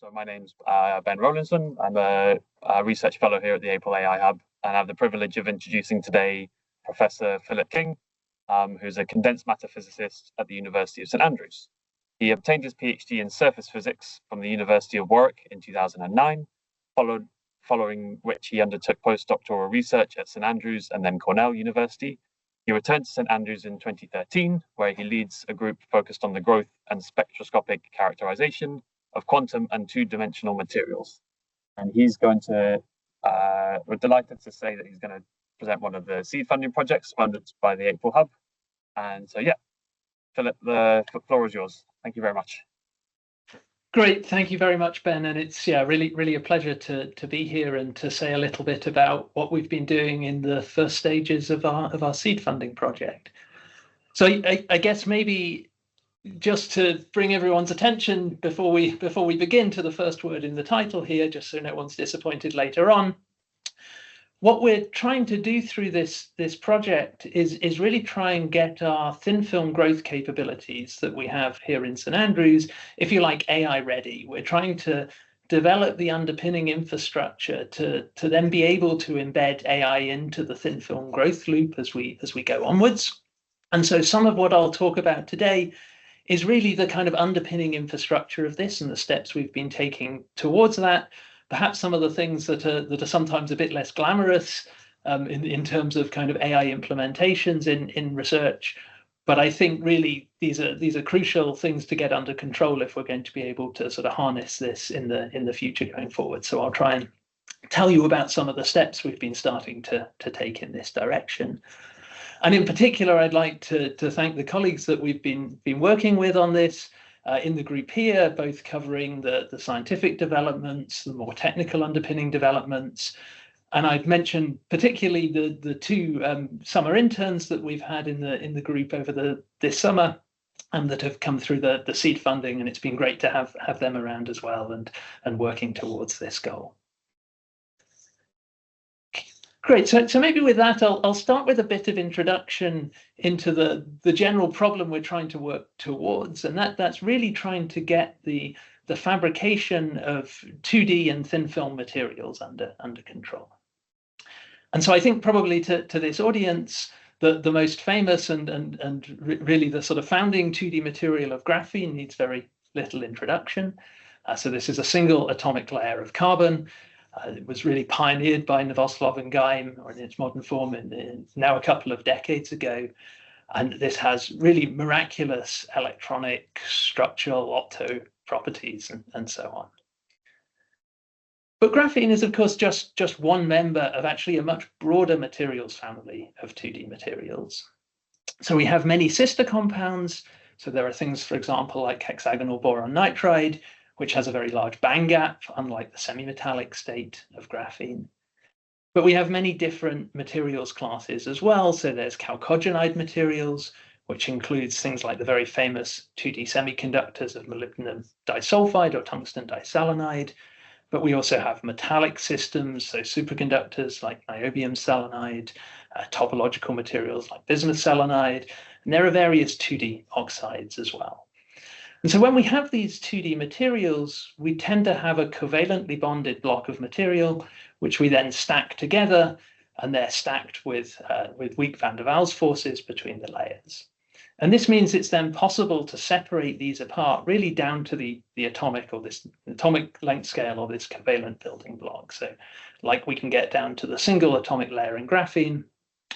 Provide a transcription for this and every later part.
So my name's Ben Rowlinson. I'm a research fellow here at the April AI Hub, and I have the privilege of introducing today Professor Philip King, who's a condensed matter physicist at the University of St Andrews. He obtained his PhD in surface physics from the University of Warwick in 2009, following which he undertook postdoctoral research at St Andrews and then Cornell University. He returned to St Andrews in 2013, where he leads a group focused on the growth and spectroscopic characterization of quantum and two-dimensional materials. And he's going to, we're delighted to say that he's going to present one of the seed funding projects funded by the April Hub. And so, yeah, Philip, the floor is yours. Thank you very much. Great, thank you very much, Ben. And it's really a pleasure to be here and to say a little bit about what we've been doing in the first stages of our seed funding project. So I guess maybe just to bring everyone's attention before we begin to the first word in the title here, just so no one's disappointed later on. What we're trying to do through this project is really try and get our thin film growth capabilities that we have here in St Andrews, if you like, AI ready. We're trying to develop the underpinning infrastructure to then be able to embed AI into the thin film growth loop as we go onwards. And so some of what I'll talk about today is really the kind of underpinning infrastructure of this and the steps we've been taking towards that. Perhaps some of the things that are sometimes a bit less glamorous in terms of kind of AI implementations in research, but I think really these are crucial things to get under control if we're going to be able to sort of harness this in the future going forward. So I'll try and tell you about some of the steps we've been starting to take in this direction. And in particular, I'd like to thank the colleagues that we've been working with on this. In the group here, both covering the scientific developments, the more technical underpinning developments. And I've mentioned particularly the two summer interns that we've had in the group over this summer and that have come through the seed funding. And it's been great to have them around as well and working towards this goal. Great, so maybe with that, I'll start with a bit of introduction into the general problem we're trying to work towards, and that's really trying to get the fabrication of 2D and thin film materials under control. And so I think probably to this audience, the most famous and really the sort of founding 2D material of graphene needs very little introduction. So this is a single atomic layer of carbon. It was really pioneered by Novoselov and Geim, or in its modern form, now a couple of decades ago. And this has really miraculous electronic, structural, opto properties, and so on. But graphene is, of course, just one member of actually a much broader materials family of 2D materials. So we have many sister compounds. So there are things, for example, like hexagonal boron nitride, which has a very large band gap, unlike the semi-metallic state of graphene. But we have many different materials classes as well. So there's chalcogenide materials, which includes things like the very famous 2D semiconductors of molybdenum disulfide or tungsten diselenide. But we also have metallic systems, so superconductors like niobium selenide, topological materials like bismuth selenide, and there are various 2D oxides as well. And so when we have these 2D materials, we tend to have a covalently bonded block of material, which we then stack together, and they're stacked with weak van der Waals forces between the layers. And this means it's then possible to separate these apart really down to the atomic or this atomic length scale or this covalent building block. So like we can get down to the single atomic layer in graphene,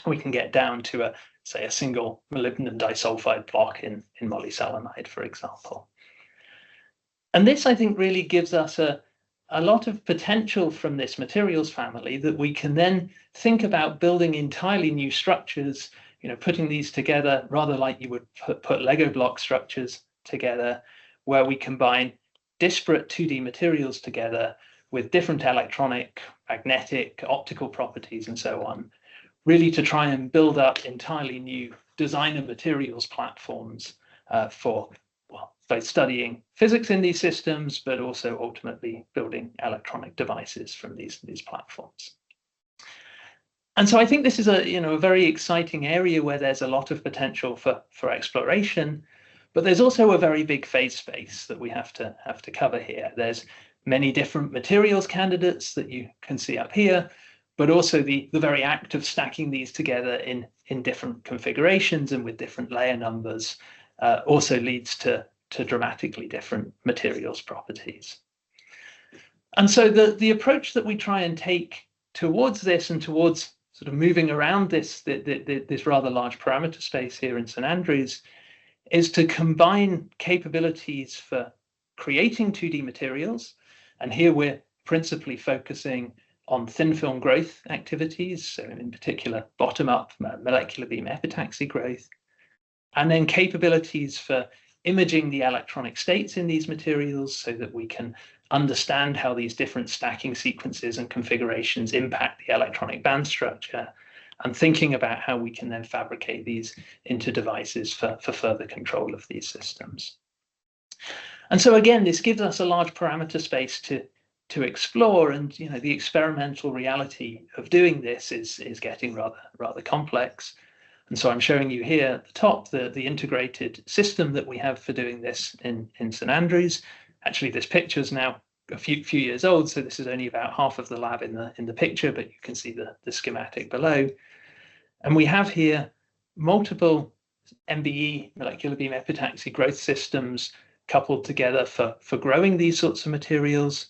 we can get down to say a single molybdenum disulfide block in molyselenide, for example. And this, I think, really gives us a lot of potential from this materials family that we can then think about building entirely new structures, putting these together rather like you would put Lego block structures together, where we combine disparate 2D materials together with different electronic, magnetic, optical properties, and so on, really to try and build up entirely new designer materials platforms for both studying physics in these systems, but also ultimately building electronic devices from these platforms. And so I think this is a very exciting area where there's a lot of potential for exploration, but there's also a very big phase space that we have to cover here. There's many different materials candidates that you can see up here, but also the very act of stacking these together in different configurations and with different layer numbers also leads to dramatically different materials properties. And so the approach that we try and take towards this and towards sort of moving around this rather large parameter space here in St Andrews is to combine capabilities for creating 2D materials. And here we're principally focusing on thin film growth activities, so in particular bottom-up molecular beam epitaxy growth, and then capabilities for imaging the electronic states in these materials so that we can understand how these different stacking sequences and configurations impact the electronic band structure, and thinking about how we can then fabricate these into devices for further control of these systems. And so again, this gives us a large parameter space to explore, and the experimental reality of doing this is getting rather complex. And so I'm showing you here at the top the integrated system that we have for doing this in St Andrews. Actually, this picture is now a few years old, so this is only about half of the lab in the picture, but you can see the schematic below. And we have here multiple MBE, molecular beam epitaxy growth systems coupled together for growing these sorts of materials,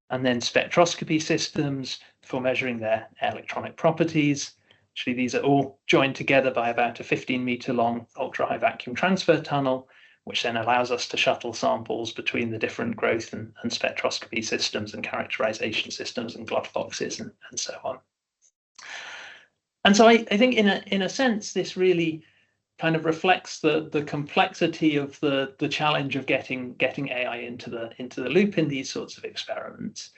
and then spectroscopy systems for measuring their electronic properties. Actually, these are all joined together by about a 15-meter long ultra-high vacuum transfer tunnel, which then allows us to shuttle samples between the different growth and spectroscopy systems and characterization systems and glove boxes and so on. And so I think in a sense, this really kind of reflects the complexity of the challenge of getting AI into the loop in these sorts of experiments.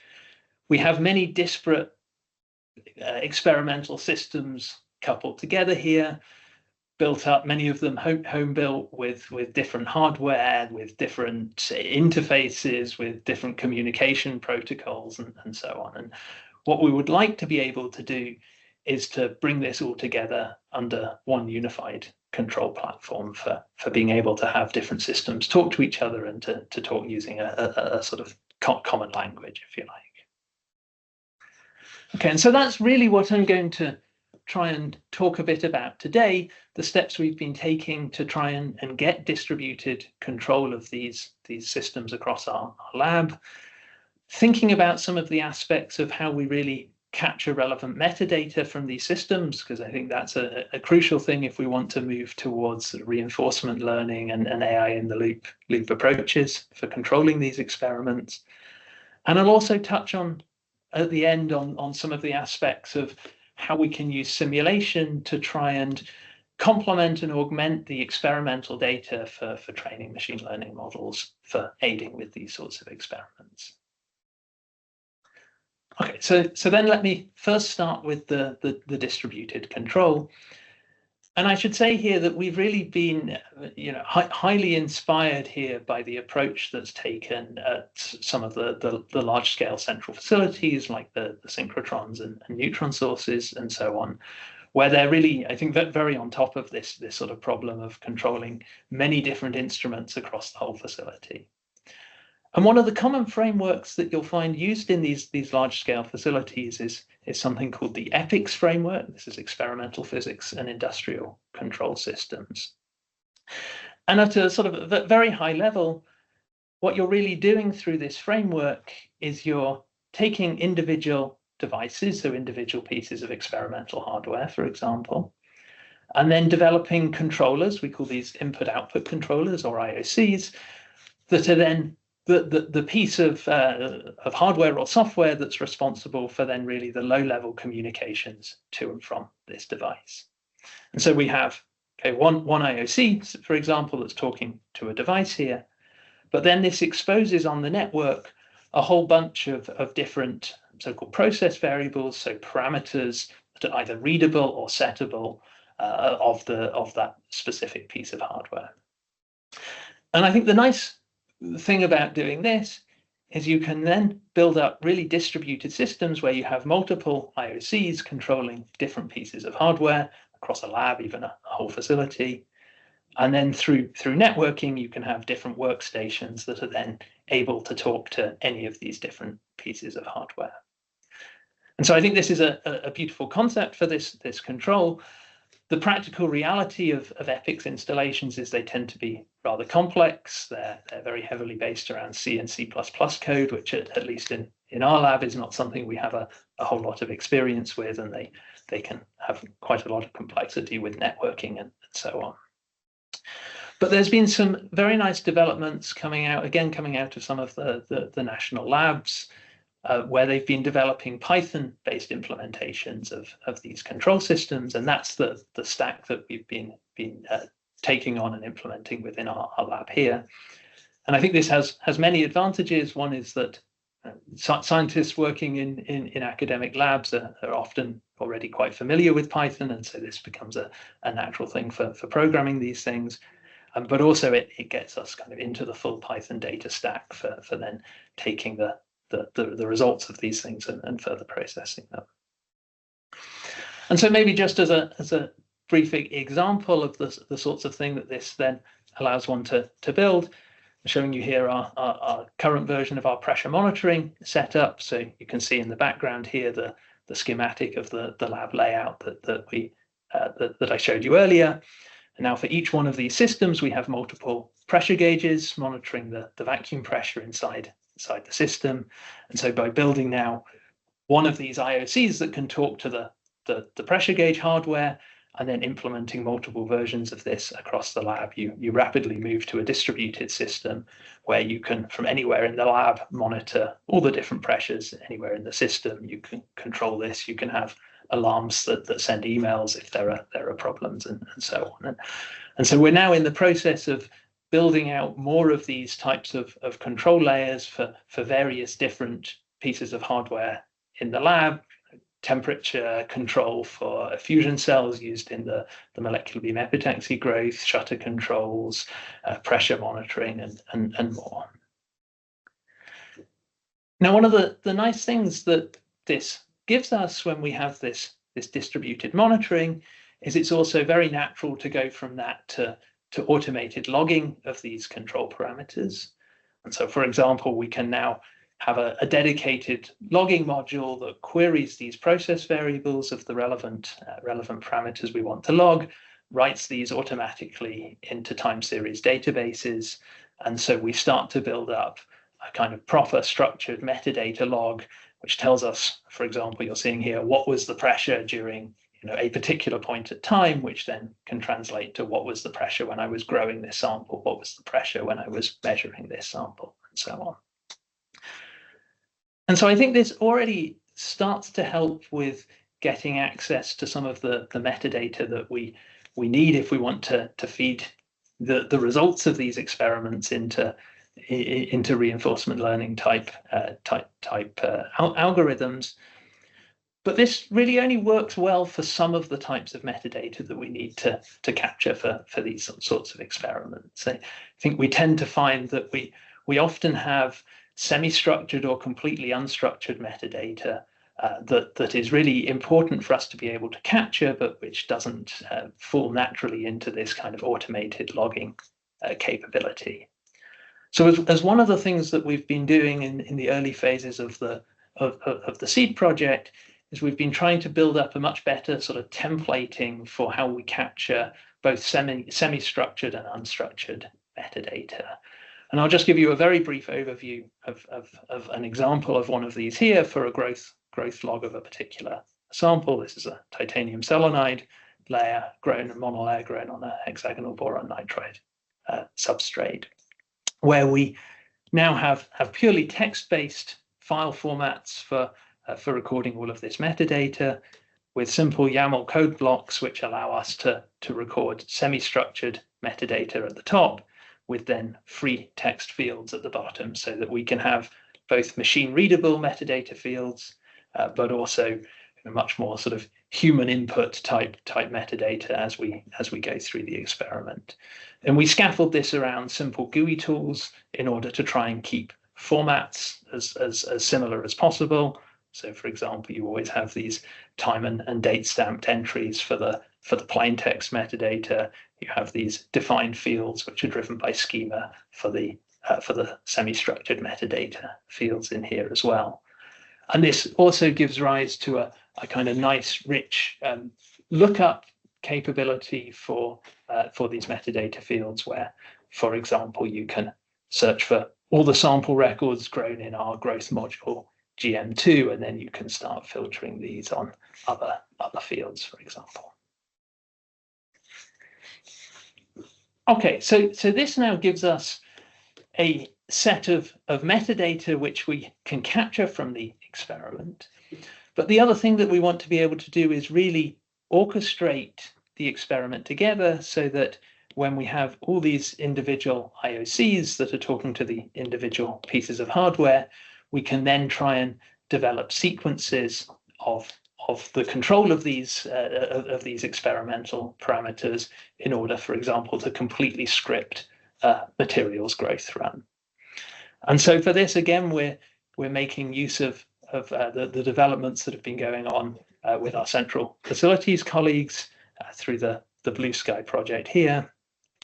We have many disparate experimental systems coupled together here, built up, many of them home built with different hardware, with different interfaces, with different communication protocols and so on. And what we would like to be able to do is to bring this all together under one unified control platform for being able to have different systems talk to each other and to talk using a sort of common language, if you like. Okay, and so that's really what I'm going to try and talk a bit about today, the steps we've been taking to try and get distributed control of these systems across our lab, thinking about some of the aspects of how we really capture relevant metadata from these systems, because I think that's a crucial thing if we want to move towards sort of reinforcement learning and AI in the loop approaches for controlling these experiments. And I'll also touch on at the end on some of the aspects of how we can use simulation to try and complement and augment the experimental data for training machine learning models for aiding with these sorts of experiments. Okay, so then let me first start with the distributed control. And I should say here that we've really been highly inspired here by the approach that's taken at some of the large-scale central facilities like the synchrotrons and neutron sources and so on, where they're really, I think, very on top of this sort of problem of controlling many different instruments across the whole facility. And one of the common frameworks that you'll find used in these large-scale facilities is something called the EPICS framework. This is experimental physics and industrial control systems. And at a sort of a very high level, what you're really doing through this framework is you're taking individual devices, so individual pieces of experimental hardware, for example, and then developing controllers. We call these input-output controllers, or IOCs, that are then the piece of hardware or software that's responsible for then really the low-level communications to and from this device. And so we have one IOC, for example, that's talking to a device here, but then this exposes on the network a whole bunch of different so-called process variables, so parameters that are either readable or settable of that specific piece of hardware. And I think the nice thing about doing this is you can then build up really distributed systems where you have multiple IOCs controlling different pieces of hardware across a lab, even a whole facility. And then through networking, you can have different workstations that are then able to talk to any of these different pieces of hardware. And so I think this is a beautiful concept for this control. The practical reality of EPICS installations is they tend to be rather complex. They're very heavily based around C and C++ code, which at least in our lab is not something we have a whole lot of experience with, and they can have quite a lot of complexity with networking and so on. But there's been some very nice developments coming out of some of the national labs, where they've been developing Python-based implementations of these control systems, and that's the stack that we've been taking on and implementing within our lab here. And I think this has many advantages. One is that scientists working in academic labs are often already quite familiar with Python, and so this becomes a natural thing for programming these things. But also it gets us kind of into the full Python data stack for then taking the results of these things and further processing them. And so maybe just as a brief example of the sorts of thing that this then allows one to build, I'm showing you here our current version of our pressure monitoring setup. So you can see in the background here the schematic of the lab layout that I showed you earlier. And now for each one of these systems, we have multiple pressure gauges monitoring the vacuum pressure inside the system. And so by building now one of these IOCs that can talk to the pressure gauge hardware and then implementing multiple versions of this across the lab, you rapidly move to a distributed system where you can, from anywhere in the lab, monitor all the different pressures anywhere in the system. You can control this. You can have alarms that send emails if there are problems and so on. And so we're now in the process of building out more of these types of control layers for various different pieces of hardware in the lab. Temperature control for fusion cells used in the molecular beam epitaxy growth, shutter controls, pressure monitoring, and more. Now, one of the nice things that this gives us when we have this distributed monitoring is it's also very natural to go from that to automated logging of these control parameters. And so, for example, we can now have a dedicated logging module that queries these process variables of the relevant parameters we want to log, writes these automatically into time series databases. And so we start to build up a kind of proper structured metadata log, which tells us, for example, you're seeing here, what was the pressure during a particular point at time, which then can translate to what was the pressure when I was growing this sample, what was the pressure when I was measuring this sample, and so on. And so I think this already starts to help with getting access to some of the metadata that we need if we want to feed the results of these experiments into reinforcement learning type algorithms. But this really only works well for some of the types of metadata that we need to capture for these sorts of experiments. I think we tend to find that we often have semi-structured or completely unstructured metadata that is really important for us to be able to capture, but which doesn't fall naturally into this kind of automated logging capability. So as one of the things that we've been doing in the early phases of the seed project is we've been trying to build up a much better sort of templating for how we capture both semi-structured and unstructured metadata. And I'll just give you a very brief overview of an example of one of these here for a growth log of a particular sample. This is a titanium selenide layer grown, a monolayer grown on a hexagonal boron nitride substrate, where we now have purely text-based file formats for recording all of this metadata with simple YAML code blocks, which allow us to record semi-structured metadata at the top with then free text fields at the bottom, so that we can have both machine readable metadata fields, but also much more sort of human input type metadata as we go through the experiment. And we scaffold this around simple GUI tools in order to try and keep formats as similar as possible. So, for example, you always have these time and date stamped entries for the for the plain text metadata, you have these defined fields which are driven by schema for the semi-structured metadata fields in here as well. And this also gives rise to a kind of nice, rich lookup capability for these metadata fields, where, for example, you can search for all the sample records grown in our growth module GM2, and then you can start filtering these on other fields, for example. Okay, so this now gives us a set of metadata which we can capture from the experiment. But the other thing that we want to be able to do is really orchestrate the experiment together, so that when we have all these individual IOCs that are talking to the individual pieces of hardware, we can then try and develop sequences of the control of these experimental parameters in order, for example, to completely script materials growth run. And so for this, again, we're making use of the developments that have been going on with our central facilities colleagues through the Blue Sky project here,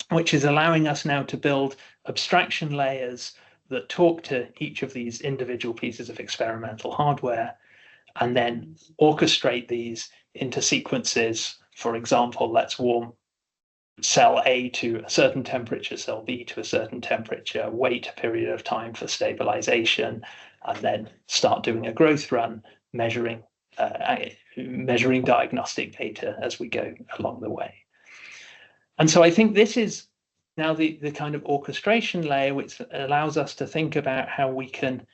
which is allowing us now to build abstraction layers that talk to each of these individual pieces of experimental hardware, and then orchestrate these into sequences. For example, let's warm cell A to a certain temperature, cell B to a certain temperature, wait a period of time for stabilization, and then start doing a growth run, measuring diagnostic data as we go along the way. And so I think this is now the kind of orchestration layer which allows us to think about how we can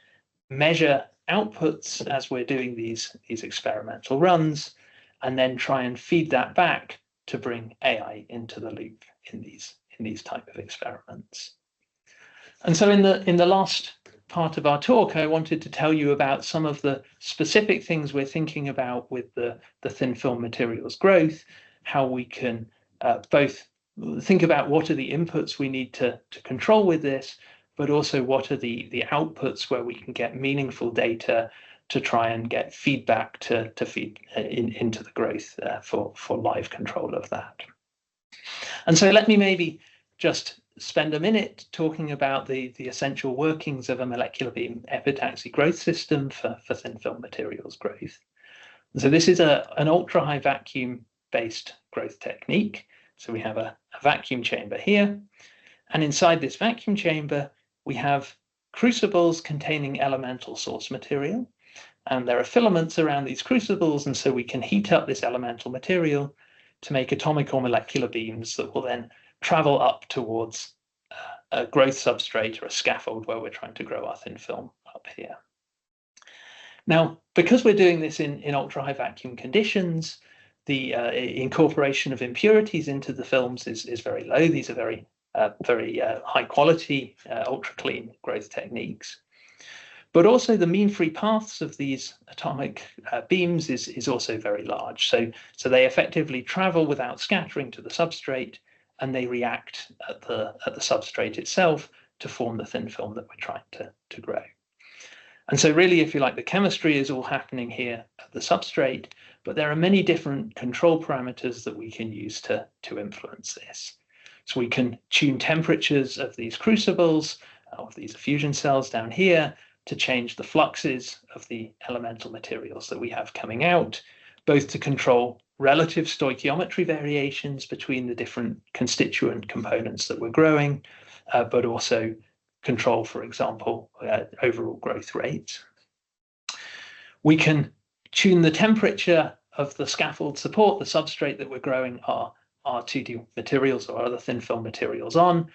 measure outputs as we're doing these experimental runs, and then try and feed that back to bring AI into the loop in these type of experiments. And so in the last part of our talk, I wanted to tell you about some of the specific things we're thinking about with the thin film materials growth, how we can both think about what are the inputs we need to control with this, but also what are the outputs where we can get meaningful data to try and get feedback to feed into the growth for live control of that. And so let me maybe just spend a minute talking about the essential workings of a molecular beam epitaxy growth system for thin film materials growth. So this is an ultra high vacuum based growth technique. So we have a vacuum chamber here, and inside this vacuum chamber we have crucibles containing elemental source material, and there are filaments around these crucibles, and so we can heat up this elemental material to make atomic or molecular beams that will then travel up towards a growth substrate or a scaffold where we're trying to grow our thin film up here. Now, because we're doing this in ultra high vacuum conditions, the incorporation of impurities into the films is very low. These are very high quality, ultra clean growth techniques. But also the mean free paths of these atomic beams is also very large. So they effectively travel without scattering to the substrate, and they react at the substrate itself to form the thin film that we're trying to grow. And so really, if you like, the chemistry is all happening here at the substrate, but there are many different control parameters that we can use to influence this. So we can tune temperatures of these crucibles, of these fusion cells down here, to change the fluxes of the elemental materials that we have coming out, both to control relative stoichiometry variations between the different constituent components that we're growing, but also control, for example, overall growth rates. We can tune the temperature of the scaffold support, the substrate that we're growing our 2D materials or other thin film materials on,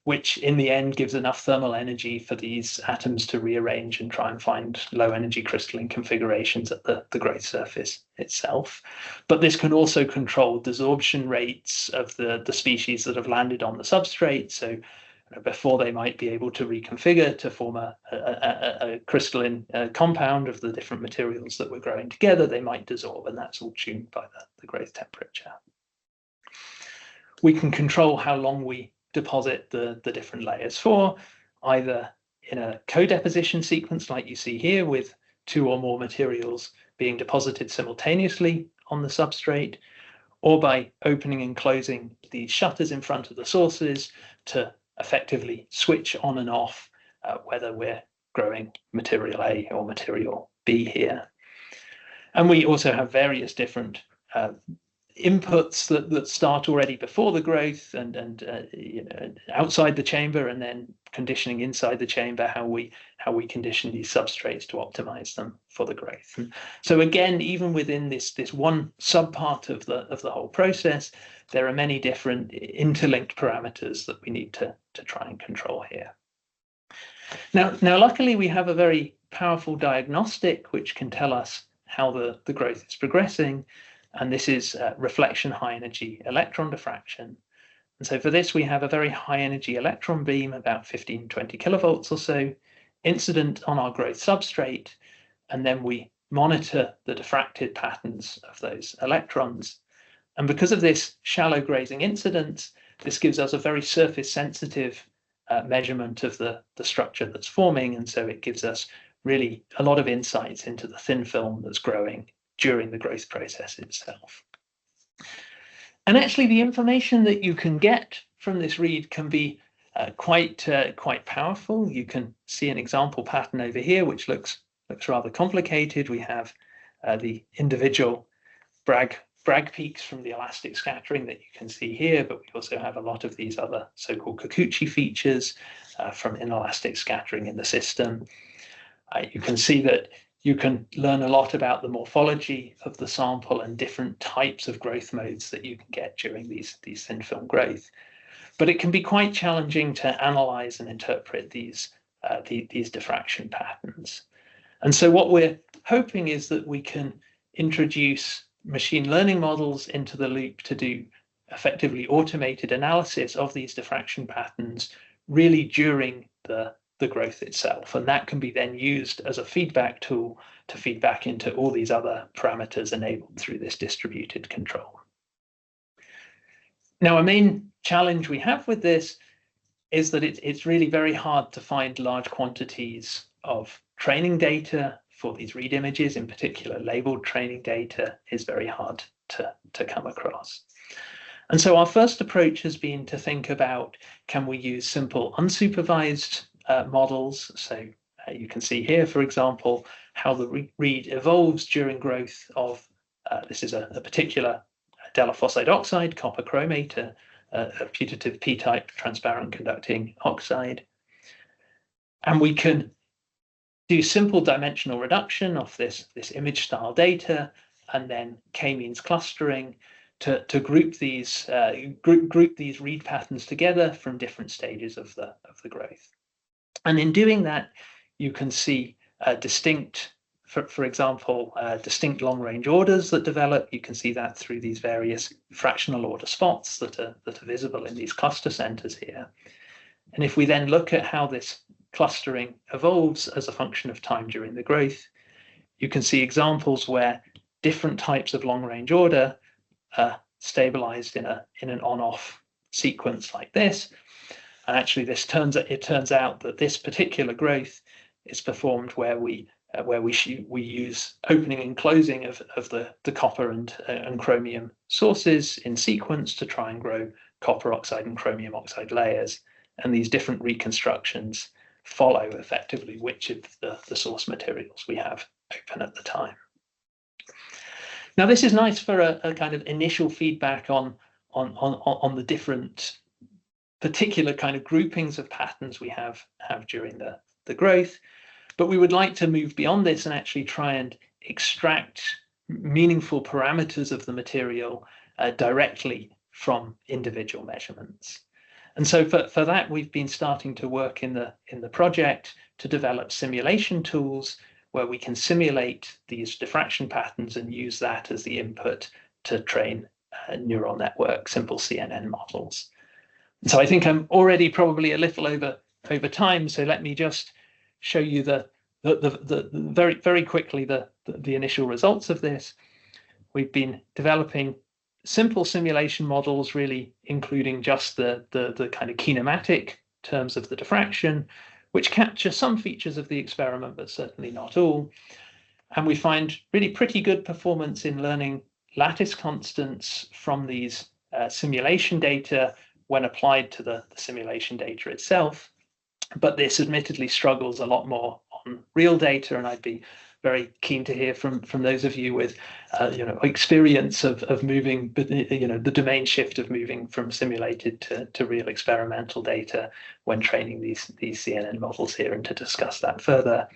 which in the end gives enough thermal energy for these atoms to rearrange and try and find low energy crystalline configurations at the growth surface itself. But this can also control desorption rates of the species that have landed on the substrate. So before they might be able to reconfigure to form a crystalline compound of the different materials that we're growing together, they might desorb, and that's all tuned by the growth temperature. We can control how long we deposit the different layers for, either in a co-deposition sequence like you see here, with 2 or more materials being deposited simultaneously on the substrate, or by opening and closing the shutters in front of the sources to effectively switch on and off whether we're growing material A or material B here. And we also have various different inputs that start already before the growth and outside the chamber, and then conditioning inside the chamber, how we condition these substrates to optimize them for the growth. And so again, even within this one subpart of the whole process, there are many different interlinked parameters that we need to try and control here. Now luckily we have a very powerful diagnostic which can tell us how the growth is progressing. And this is reflection high energy electron diffraction. And so for this, we have a very high energy electron beam, about 15, 20 kilovolts or so, incident on our growth substrate. And then we monitor the diffracted patterns of those electrons. And because of this shallow grazing incidence, this gives us a very surface sensitive measurement of the structure that's forming. And so it gives us really a lot of insights into the thin film that's growing during the growth process itself. And actually the information that you can get from this read can be quite powerful. You can see an example pattern over here which looks rather complicated. We have the individual Bragg peaks from the elastic scattering that you can see here, but we also have a lot of these other so-called Kikuchi features from inelastic scattering in the system. You can see that you can learn a lot about the morphology of the sample and different types of growth modes that you can get during these thin film growth. But it can be quite challenging to analyze and interpret these diffraction patterns. And so what we're hoping is that we can introduce machine learning models into the loop to do effectively automated analysis of these diffraction patterns really during the growth itself, and that can be then used as a feedback tool to feed back into all these other parameters enabled through this distributed control. Now, a main challenge we have with this is that it's really very hard to find large quantities of training data for these read images. In particular, labeled training data is very hard to come across. And so our first approach has been to think about, can we use simple unsupervised models? So you can see here, for example, how the read evolves during growth of, this is a particular phosphide oxide, copper chromate, a putative p-type transparent conducting oxide. And we can do simple dimensional reduction of this image style data, and then k-means clustering to group these read patterns together from different stages of the growth. And in doing that, you can see distinct, for example, distinct long-range orders that develop. You can see that through these various fractional order spots that are visible in these cluster centers here. And if we then look at how this clustering evolves as a function of time during the growth, you can see examples where different types of long-range order are stabilized in an on-off sequence like this. And actually, it turns out that this particular growth is performed where we use opening and closing of the copper and chromium sources in sequence to try and grow copper oxide and chromium oxide layers. And these different reconstructions follow effectively which of the source materials we have open at the time. Now, this is nice for a kind of initial feedback on the different particular kind of groupings of patterns we have during the growth, but we would like to move beyond this and actually try and extract meaningful parameters of the material directly from individual measurements. And so for that, we've been starting to work in the project to develop simulation tools where we can simulate these diffraction patterns and use that as the input to train neural network simple CNN models. So I think I'm already probably a little over time. So let me just show you the very quickly the initial results of this. We've been developing simple simulation models, really including just the kind of kinematic terms of the diffraction, which capture some features of the experiment, but certainly not all. And we find really pretty good performance in learning lattice constants from these simulation data when applied to the simulation data itself. But this admittedly struggles a lot more on real data, and I'd be very keen to hear from those of you with experience of moving, the domain shift of moving from simulated to real experimental data when training these CNN models here, and to discuss that further.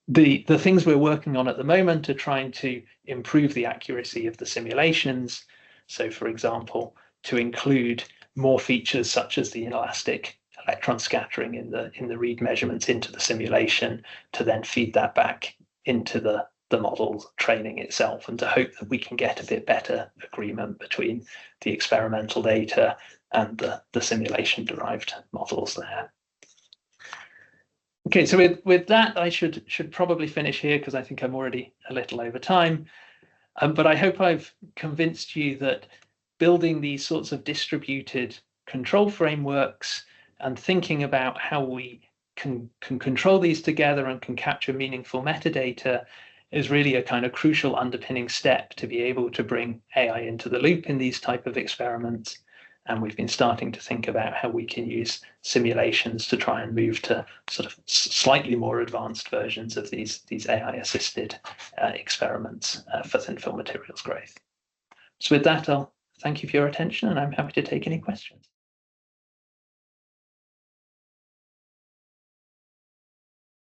The things we're working on at the moment are trying to improve the accuracy of the simulations. So, for example, to include more features such as the inelastic electron scattering in the read measurements into the simulation, to then feed that back into the model training itself, and to hope that we can get a bit better agreement between the experimental data and the simulation derived models there. Okay, so with that, I should probably finish here, because I think I'm already a little over time. But I hope I've convinced you that building these sorts of distributed control frameworks and thinking about how we can control these together and can capture meaningful metadata is really a kind of crucial underpinning step to be able to bring AI into the loop in these type of experiments. And we've been starting to think about how we can use simulations to try and move to sort of slightly more advanced versions of these AI-assisted experiments for thin film materials growth. So with that, I'll thank you for your attention, and I'm happy to take any questions.